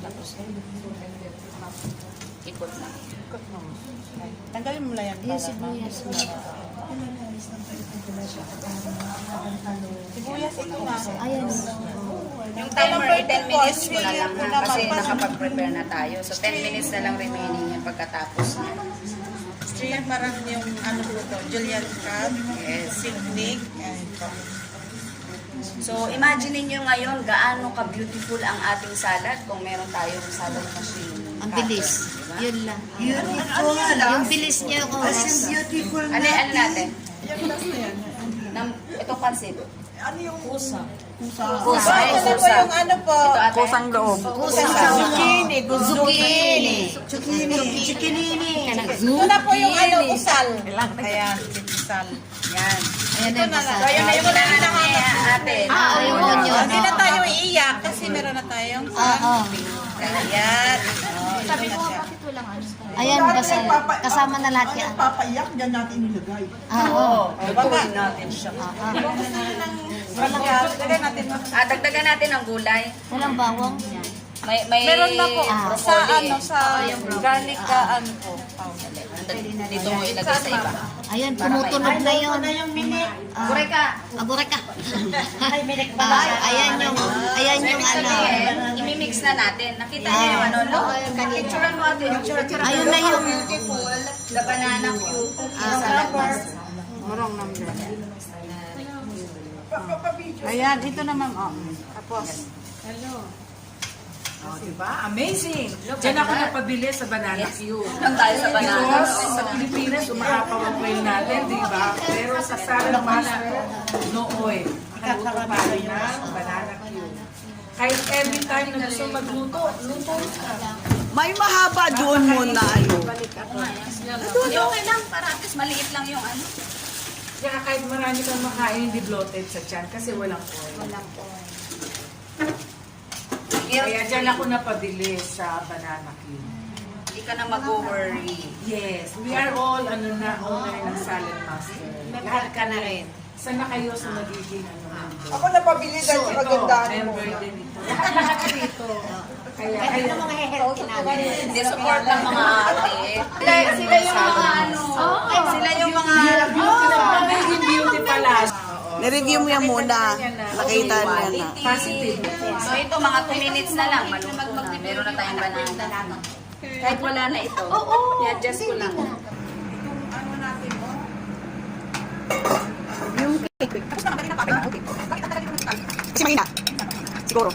Tapos, ikot na. Ikot mo. Tanggalin mo lang yan. Yung sibuyas mo. Sibuyas ito na. Ayan. Yung timer, 10 minutes ko na lang ha, kasi nakapag-prepare na tayo. So, 10 minutes na lang remaining yan pagkatapos niya. Street marami yung ano po ito, Julian crab, Yes. picnic, and ito. So, imagine niyo ngayon gaano ka-beautiful ang ating salad kung meron tayong salad machine. Ang bilis. Diba? Yun lang. Beautiful. Yung bilis niya yung oras. Beautiful Ano natin? Yung last na yan. Itong pansit. Ano yung pusa? Pusa. Pusa. Ito na po yung ano po. Ito ate. Kusang loob. Kusang Zucchini. Zucchini. Zucchini. Zucchini. Ito na po yung ano, usal. Ayan, usal. Yan. Ayan na yung So, masarap. yun na yung unahan ni ate. Yung onion. Hindi na tayo iiyak kasi meron na tayong Oo. Ayan. Sabi ko, Ayan, basta kasama na lahat yan. Papaiyak, dyan natin nilagay. Oo. Lutuin natin siya. Lagay natin mo. Dagdagan natin ang gulay. Walang bawang. May Meron na po. Sa broccoli. ano, sa garlic ka ano po. Dito mo ilagay sa iba. Ayan, tumutunog na yun. Kuray ka. Agure ka. Ayan yung ano. Imimix na natin. Nakita niyo yung ano, no? Picturean mo ate. Ayun na yung Beautiful. The banana cube. Salad mask. Ayan, ito naman. Oh. Tapos. Oh, diba? Amazing! Diyan ako napabili sa Banana Q. Lang tayo sa banana. Because sa Pilipinas, umaapaw ang oil natin, di ba? Pero sa Salad Master, no oil. Nakuluto pa rin na Banana Q. Kahit every time na gusto magluto, luto ka. May mahaba doon muna ano. Hindi, okay lang. Para at least maliit lang yung ano. Kaya kahit marami kang makain, hindi bloated sa tiyan kasi walang oil. Kaya dyan ako napabili sa Banana Q. Hindi ka na mag-worry. Yes, we are all owner ng Salad Master. Lahat ka na rin. Saan na kayo sa magiging member? Ako napabili dahil sa magandaan mo. Member din ito. Lahat dito. Kaya kayo. Hindi, support ng mga ate. Sila yung mga ano. Sila yung mga Magiging beauty pala. Nireview mo yan muna. Nakita niya na. Positive. So ito, mga 2 minutes na lang. Maluto na. Meron na tayong banana. Kahit wala na ito. I-adjust ko lang. Kasi mahina. Siguro.